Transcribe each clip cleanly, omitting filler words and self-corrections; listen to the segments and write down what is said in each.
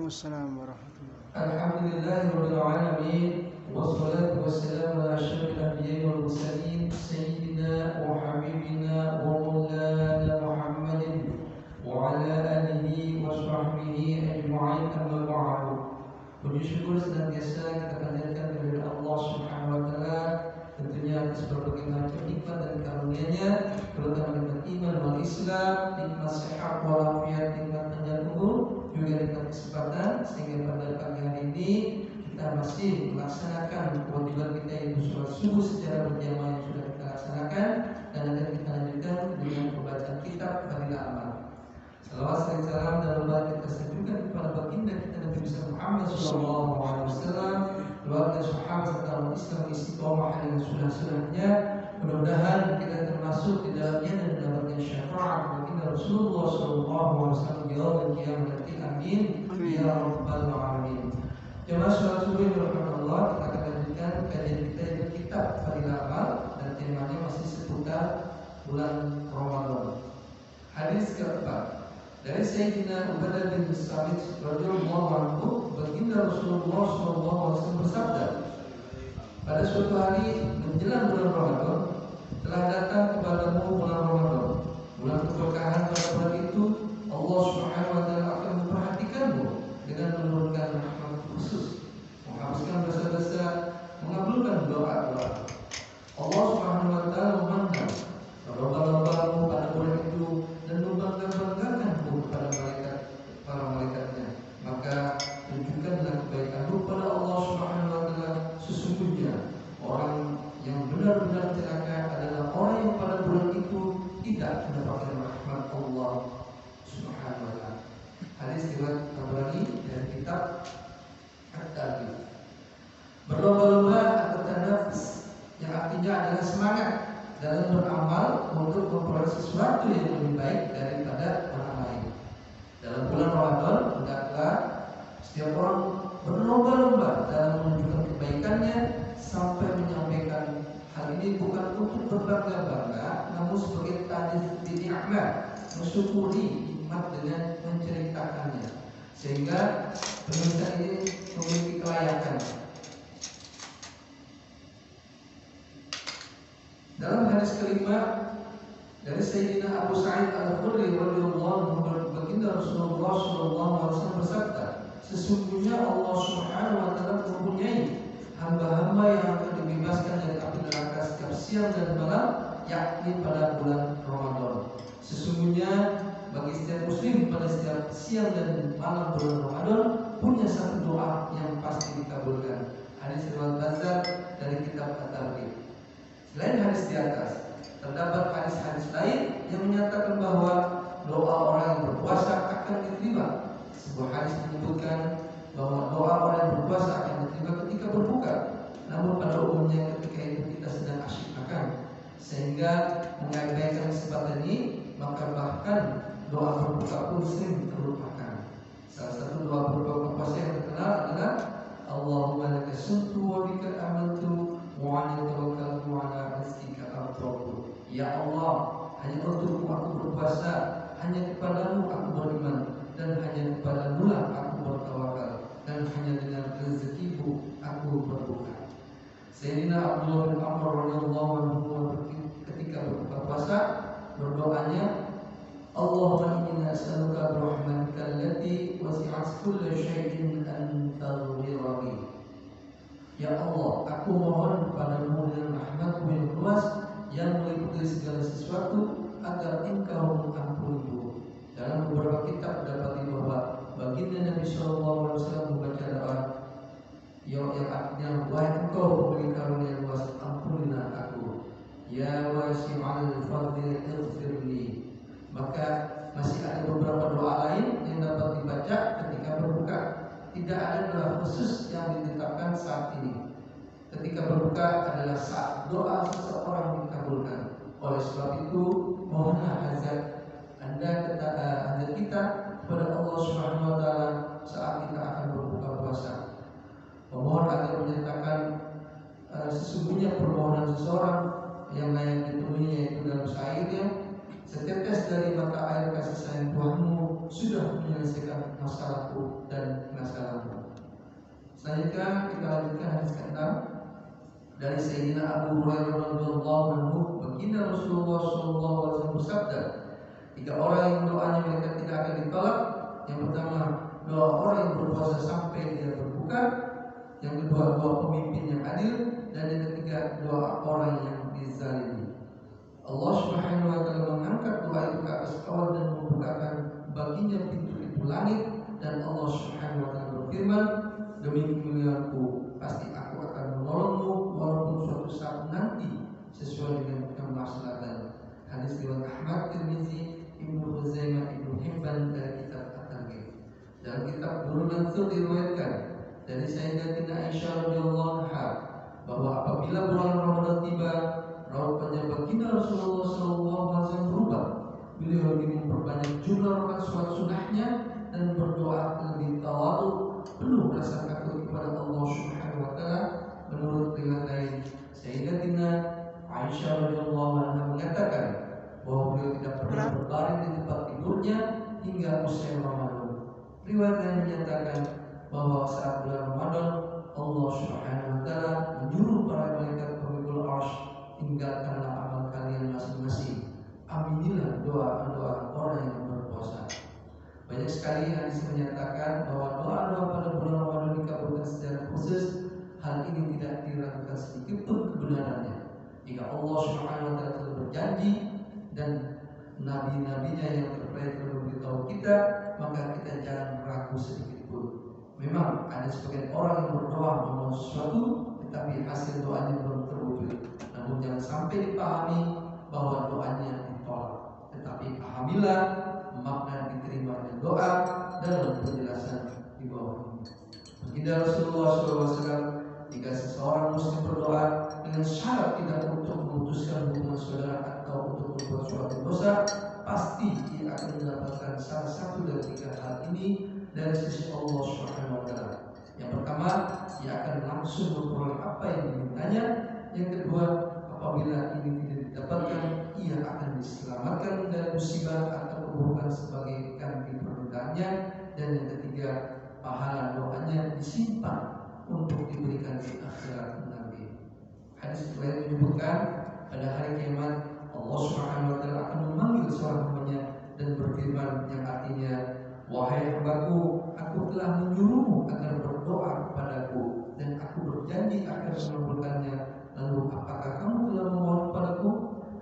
Waalaikumsalam warahmatullahi wabarakatuh. Alhamdulillahirabbil alamin wassalatu wassalamu ala asyrafil anbiya'i wal mursalin sayyidina wa habibina wa maulana Muhammadin wa ala alihi wa sahbihi ajma'in amma ba'du. Puji syukur senantiasa kita panjatkan kepada Allah Subhanahu wa taala, tentunya atas berbagai macam nikmat dan karunia-Nya, terutama nikmat iman wal Islam, nikmat sehat walafiat, nikmat panjang umur, juga nikmat kesempatan sehingga pada pagi hari ini kita masih melaksanakan kewajiban kita yaitu sholat subuh secara berjamaah yang sudah kita laksanakan, dan akan kita lanjutkan dengan pembacaan kitab Fadilah Amal. Salawat dan salam dan doa kita sanjungkan kepada baginda kita Nabi Muhammad sallallahu alaihi wasallam, keluarga sahabat serta umat Islam istiqomah dengan sunnah-sunnahnya. Mudah-mudahan kita termasuk di dalamnya dan mendapatkan syafaat baginda Rasulullah sallallahu alaihi wasallam di yaumil qiyamah. Amin ya rabbal alamin. Jemaah salat subuh yang dirahmati Allah, kita akan lanjutkan kajian kita yaitu kitab Fadilah Amal, dan temanya masih seputar bulan Ramadan. Hadis keempat dari Sayyidina Ubadah bin Samit radhiyallahu anhu, baginda Rasulullah sallallahu alaihi wasallam bersabda, pada suatu hari menjelang bulan Ramadan telah datang kepadamu bulan Ramadan, bulan keberkahan. Pada bulan itu Allah Subhanahu wa taala akan memperhatikanmu dengan menurunkan rahmat khusus, menghapuskan dosa-dosa, mengabulkan doa-doa. Allah Subhanahu wa taala memandang lomba-lombamu pada bulan itu dan membangga-banggakanmu kepada para malaikatnya. Maka tunjukkanlah kebaikanmu pada Allah Subhanahu wa taala. Sesungguhnya orang yang benar-benar celaka adalah orang yang pada bulan itu tidak mendapatkan rahmat Allah Subhanahu wa taala. Hadis riwayat Tabrani dari kitab At-Targhib. Berlomba-lomba atau tanafus yang artinya adalah semangat dalam beramal untuk memperoleh sesuatu yang lebih baik daripada orang lain. Dalam bulan Ramadan hendaklah setiap orang berlomba-lomba dalam menunjukkan kebaikannya sampai menyampaikan hal ini bukan untuk berbangga-bangga, namun sebagai tadis nikmat, mensyukuri nikmat dengan menceritakannya, sehingga penulisan ini memiliki kelayakan. Dalam hadis kelima dari Sayyidina Abu Sa'id Al-Khudri radhiyallahu anhu, baginda Rasulullah sallallahu alaihi wasallam bersabda, sesungguhnya Allah Subhanahu wa taala mempunyai hamba-hamba yang akan dibebaskan dari api neraka setiap siang dan malam, yakni pada bulan Ramadan. Sesungguhnya bagi setiap muslim pada setiap siang dan malam bulan Ramadan punya satu doa yang pasti dikabulkan. Hadis riwayat Bazzar dari kitab At-Targhib. Selain hadis di atas, terdapat hadis-hadis lain yang menyatakan bahwa doa orang yang berpuasa akan diterima. Sebuah hadis menyebutkan bahwa doa orang yang berpuasa akan diterima ketika berbuka, namun pada umumnya ketika itu kita sedang asyik makan, sehingga mengabaikan kesempatan ini, maka bahkan doa berbuka pun sering terlupakan. Salah satu doa berbuka puasa yang terkenal adalah Allahumma laka sumtu wa bika amantu wa 'ala tawakkaltu wa 'ala rizqika arju. Ya Allah, hanya untukmu aku berpuasa, hanya kepadamu aku beriman, dan hanya kepadamu lah aku bertawakal, dan hanya dengan rezekimu aku berbuka. Sayyidina Abdullah bin Amr radhiyallahu anhu ketika berbuka puasa berdoanya, Allahumma inni as'aluka birahmatika allati wasi'at kulla syai'in an taghfirli. Ya Allah, aku mohon kepadamu dengan rahmat-Mu yang luas yang meliputi segala sesuatu agar Engkau mengampuniku. Dalam beberapa kitab dapati bahwa baginda Nabi sallallahu alaihi wasallam membaca doa yang artinya, wahai Engkau pemberi karunia luas, ampunilah aku. Ya wasi'al fadli ighfirli. Maka masih ada beberapa doa lain yang dapat dibaca ketika berbuka. Tidak ada doa khusus yang ditetapkan saat ini. Ketika berbuka adalah saat doa seseorang dikabulkan. Oleh sebab itu, mohonlah hajat hajat kita kepada Allah Subhanahu wa taala saat kita akan berbuka puasa. Memohon agar menyatakan sesungguhnya permohonan seseorang yang layak dipenuhi yaitu dalam syairnya, setetes dari mata air kasih sayang Tuhanmu sudah menyelesaikan masalahku dan masalahmu. Selanjutnya kita lanjutkan hadis ke-6 dari Sayyidina Abu Hurairah radhiyallahu anhu. Baginda Rasulullah sallallahu alaihi wasallam bersabda, 3 orang yang doanya mereka tidak akan ditolak. Yang pertama, doa orang yang berpuasa sampai dia berbuka. Yang kedua, doa pemimpin yang adil. Dan yang ketiga, doa orang yang dizalimi. Allah Subhanahu wa taala mengangkat doa itu ke atas awan dan membukakan baginya pintu-pintu langit. Dan Allah Subhanahu wa taala berfirman, demi kemuliaanku pasti aku akan menolongmu walaupun suatu saat nanti sesuai dengan kemaslahatan. Hadis riwayat Ahmad, Tirmizi, Ibnu Khuzaimah, Ibnu Hibban dari kitab At-Targhib. Dalam kitab Durrul Mansur diriwayatkan dari Sayyidatina Aisyah radhiyallahu anha bahwa apabila bulan Ramadan tiba, raut wajah baginda Rasulullah sallallahu alaihi wasallam berubah. Beliau lebih memperbanyak jumlah rakaat salat sunahnya dan berdoa lebih tawadhu, penuh rasa takut kepada Allah Subhanahu wa taala. Menurut riwayat lain, Sayyidatina Aisyah radhiyallahu anha mengatakan bahwa beliau tidak pernah berbaring di tempat tidurnya hingga usai Ramadan. Riwayat lain menyatakan bahwa saat bulan Ramadan Allah Subhanahu wa taala menyuruh para malaikat pemikul arsy, tinggalkanlah amal kalian masing-masing, aminilah doa-doa orang yang berpuasa. Banyak sekali hadis menyatakan bahwa doa-doa pada bulan Ramadan dikabulkan secara khusus. Hal ini tidak diragukan sedikit pun kebenarannya. Jika Allah Subhanahu wa taala telah berjanji dan nabi-nabinya yang terbaik telah memberitahu kita, maka kita jangan ragu sedikit pun. Memang ada sebagian orang yang berdoa memohon sesuatu, tetapi hasil doanya belum terwujud. Namun jangan sampai dipahami bahwa doanya ditolak. Tetapi pahamilah makna diterimanya doa dalam penjelasan di bawah ini. Baginda Rasulullah SAW, jika seseorang muslim berdoa dengan syarat tidak untuk memutuskan hubungan saudara atau untuk berbuat suatu dosa, pasti ia akan mendapatkan salah satu dari 3 hal ini dari sisi Allah Subhanahu wa taala. Yang pertama, ia akan langsung memperoleh apa yang dimintanya. Yang kedua, apabila ini tidak didapatkan, ia akan diselamatkan dari musibah atau keburukan sebagai ganti permintaannya. Dan yang ketiga, pahala doanya disimpan untuk diberikan di akhirat nanti. Hadis lain menyebutkan pada hari kiamat Allah Subhanahu wa taala akan memanggil seorang hambanya dan berfirman yang artinya, wahai hambaku, aku telah menyuruhmu agar berdoa kepadaku dan aku berjanji akan mengabulkannya. Lalu apakah kamu telah memohon kepadaku?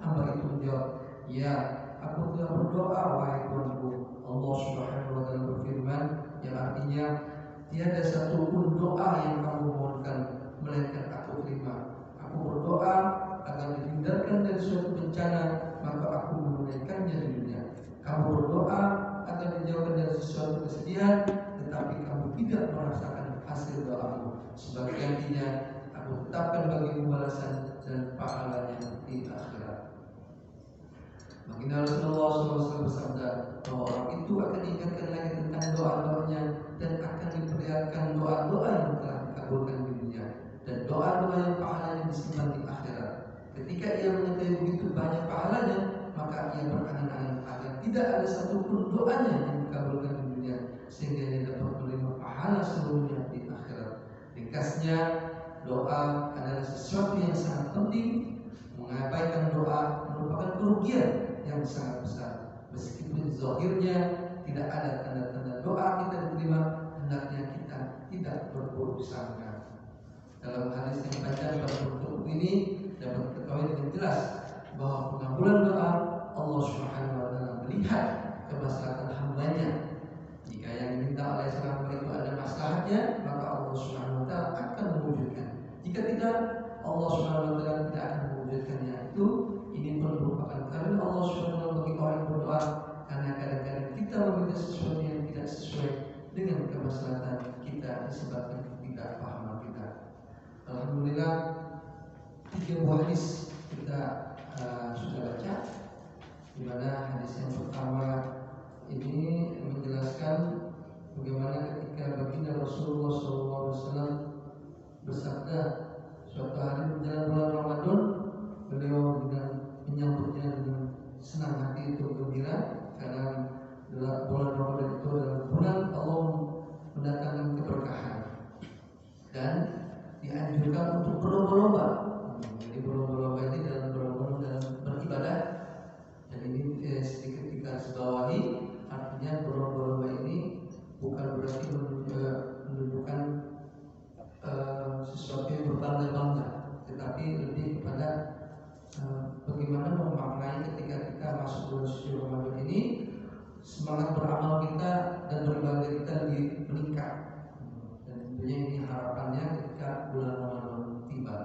Hamba itu menjawab, ya, aku telah berdoa wahai Tuanku. Allah Subhanahu wa taala berfirman yang artinya, tiada satu pun doa yang kamu mohonkan melainkan aku terima. Aku berdoa agar dihindarkan dari suatu bencana, maka aku menunaikannya di dunia. Kamu berdoa agar dijauhkan dari sesuatu kesedihan, tetapi kamu tidak merasakan hasil doamu. Sebagai gantinya, aku tetapkan bagimu balasan dan pahalanya di akhirat. Baginda Rasulullah SAW bersabda bahwa orang itu akan diingatkan lagi tentang doa-doanya dan akan diperlihatkan doa-doa yang telah dikabulkan di dunia dan doa-doa yang pahalanya disimpan di akhirat. Ketika ia mengetahui begitu banyak pahalanya, maka ia berangan-angan agar tidak ada satupun doanya yang dikabulkan di dunia sehingga ia dapat menerima pahala seluruhnya di akhirat. Ringkasnya, doa adalah sesuatu yang sangat penting. Mengabaikan doa merupakan kerugian yang sangat besar. Meskipun zahirnya tidak ada tanda-tanda doa kita diterima, hendaknya kita tidak berburuk sangka. Dalam hadis yang panjang pada bentuk ini dapat diketahui dengan jelas bahwa pengabulan doa Allah Subhanahu wa taala melihat kemaslahatan hambanya. Jika yang diminta oleh seorang hamba itu ada maslahatnya, maka Allah Subhanahu wa taala akan mewujudkan. Jika tidak, Allah Subhanahu wa taala tidak akan mewujudkannya. Ini pun merupakan karena Allah Subhanahu wa taala bagi orang yang berdoa, karena kadang-kadang kita meminta sesuatu yang tidak sesuai dengan kemaslahatan kita disebabkan ketidakpahaman kita. Alhamdulillah, 3 buah hadis kita sudah baca, di mana semangat beramal kita dan beribadah kita lebih meningkat. Dan tentunya ini harapannya ketika bulan Ramadan tiba.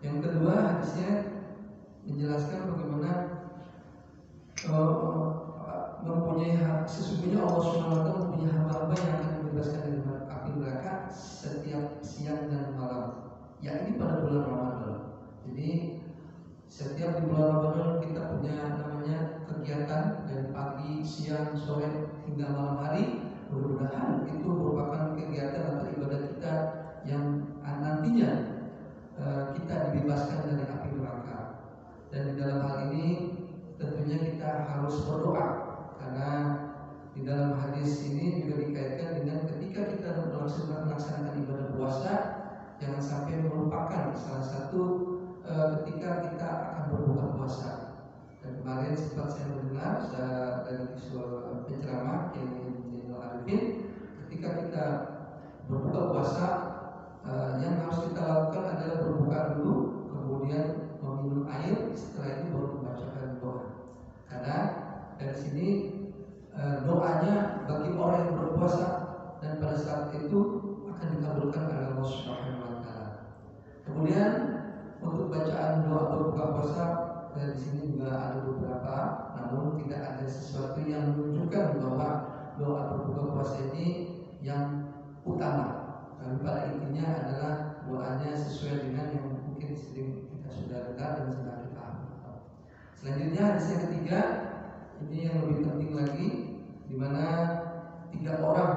Yang kedua, hadisnya menjelaskan bagaimana sesungguhnya Allah SWT mempunyai hamba-hamba yang akan dibebaskan dari api neraka setiap siang dan malam, yakni pada bulan Ramadan. Jadi setiap di bulan Ramadan kita punya namanya kegiatan dari pagi, siang, sore hingga malam hari. Mudah-mudahan itu merupakan kegiatan atau ibadah kita yang nantinya kita dibebaskan dari api neraka. Dan di dalam hal ini tentunya kita harus berdoa, karena di dalam hadis ini juga dikaitkan dengan ketika kita melaksanakan ibadah puasa, jangan sampai melupakan salah satu ketika kita akan berbuka puasa. Dan kemarin sempat saya mendengar dari penceramah yang Arifin, ketika kita berbuka puasa, yang harus kita lakukan adalah berbuka dulu, kemudian meminum air, setelah itu baru membacakan doa. Karena dari sini doanya bagi orang yang berpuasa dan pada saat itu akan dikabulkan oleh Allah Subhanahu wa taala. Kemudian untuk bacaan doa berbuka puasa di sini juga ada beberapa, namun tidak ada sesuatu yang menunjukkan bahwa doa berbuka puasa ini yang utama. Tapi pada intinya adalah doanya sesuai dengan yang mungkin sering kita sudah dengar dan sudah kita hafal. Selanjutnya hadis yang ketiga, ini yang lebih penting lagi, di mana 3 orang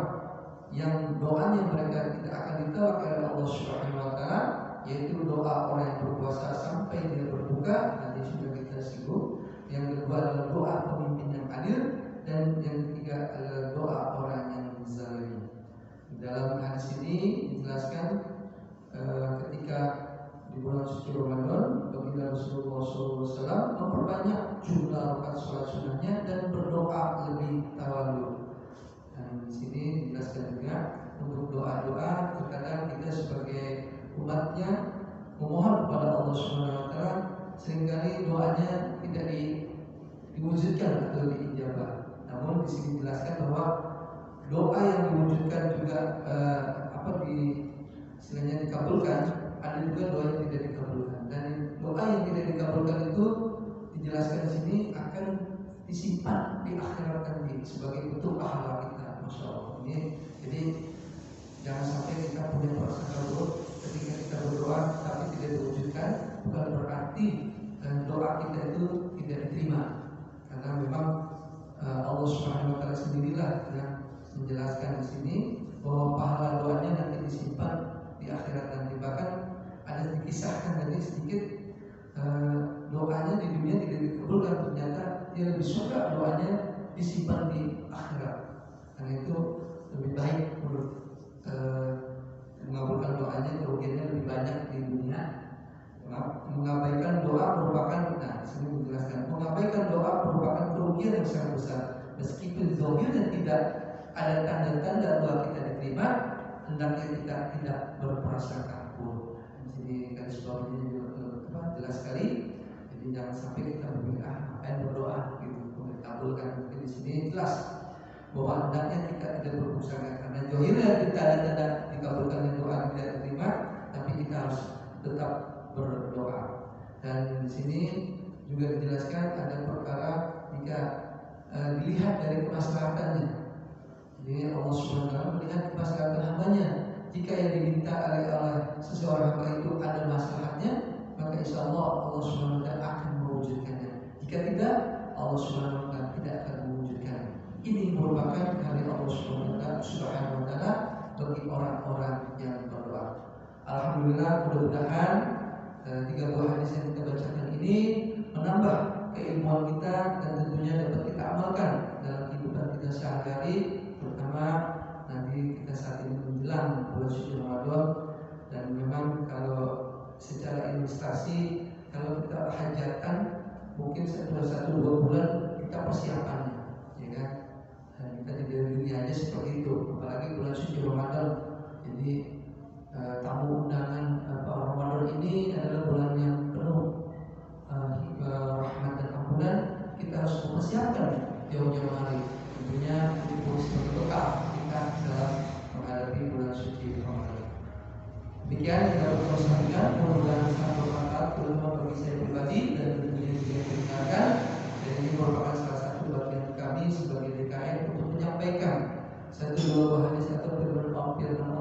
yang doanya mereka tidak akan ditolak oleh Allah Subhanahu wa taala, yaitu doa orang yang berpuasa sampai dia berbuka, nanti sudah kita singgung. Yang kedua adalah doa pemimpin yang adil, dan yang ketiga adalah doa orang yang zalim. Dalam hadis ini dijelaskan ketika di bulan suci Ramadan, baginda Rasulullah SAW memperbanyak jumlah rakaat sholat sunnahnya dan berdoa lebih tawalud. Dan di sini dijelaskan juga untuk doa-doa, terkadang kita sebagai umatnya memohon kepada Allah Subhanahu wa taala, seringkali doanya tidak diwujudkan atau diijabah. Namun di sini dijelaskan bahwa doa yang diwujudkan juga istilahnya dikabulkan, ada juga doa yang tidak dikabulkan. Dan doa yang tidak dikabulkan itu dijelaskan di sini akan disimpan di akhirat nanti sebagai bentuk pahala kita. Masya Allah. Ini jadi jangan sampai kita punya prasangka buruk ketika kita berdoa tapi tidak diwujudkan, bukan berarti doa kita itu tidak diterima, karena memang Allah Subhanahu wa taala sendirilah yang menjelaskan di sini bahwa pahala doanya nanti disimpan di akhirat nanti. Bahkan ada dikisahkan tadi sedikit, doanya di dunia tidak dikabulkan, ternyata dia lebih suka doanya disimpan di akhirat. Karena itu lebih baik menurut mengabulkan doanya, kerugiannya lebih banyak di dunia. Mengabaikan doa merupakan, sini menjelaskan, mengabaikan doa merupakan kerugian yang sangat besar. Meskipun zahirnya tidak ada tanda-tanda doa kita diterima, hendaknya kita tidak berprasangka buruk. Jadi garis bawahnya jelas sekali. Jadi jangan sampai kita berpikir ngapain berdoa gitu, dikabulkan. Mungkin di sini jelas bahwa hendaknya kita tidak berprasangka, karena zahirnya kita ada tanda dikabulkan doa tidak diterima, tapi kita harus tetap berdoa. Dan di sini juga dijelaskan ada perkara jika dilihat dari kemaslahatannya. Jadi Allah Subhanahu wa taala melihat kemaslahatan hambanya. Jika yang diminta oleh seseorang hamba itu ada maslahatnya, maka insya Allah Allah Subhanahu wa taala akan mewujudkannya. Jika tidak, Allah Subhanahu wa taala tidak akan mewujudkannya. Ini merupakan dari Allah Subhanahu wa taala bagi orang-orang yang berdoa. Alhamdulillah, mudah-mudahan 3 buah hadis yang kita bacakan ini menambah keilmuan kita dan tentunya dapat kita amalkan dalam kehidupan kita sehari-hari, terutama nanti kita saat ini menjelang bulan suci Ramadan. Dan memang kalau secara ilustrasi, kalau kita hajatan mungkin 1-2 bulan kita persiapannya, ya kan? Dan kita di dunia aja seperti itu, apalagi bulan suci Ramadan. Jadi tamu undangan Ramadan ini adalah bulan yang penuh rahmat dan ampunan. Kita harus mempersiapkan jauh-jauh hari tentunya itu sebagai bekal kita dalam menghadapi bulan suci Ramadan. Demikian yang dapat kami sampaikan, mudah-mudahan sangat bermanfaat terutama bagi saya pribadi dan tentunya juga yang mendengarkan. Dan ini merupakan salah satu bagian kami sebagai DKM untuk menyampaikan satu dua buah hadis atau firman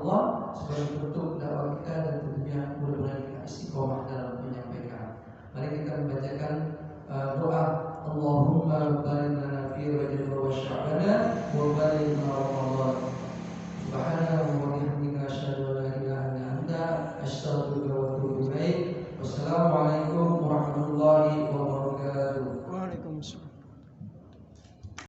Allah sebagai bentuk dakwah kita dan tentunya mudah-mudahan kita istiqomah dalam menyampaikan. Mari kita membacakan doa Allahumma barik lana fi Rajab wa Sya'ban wa barik lana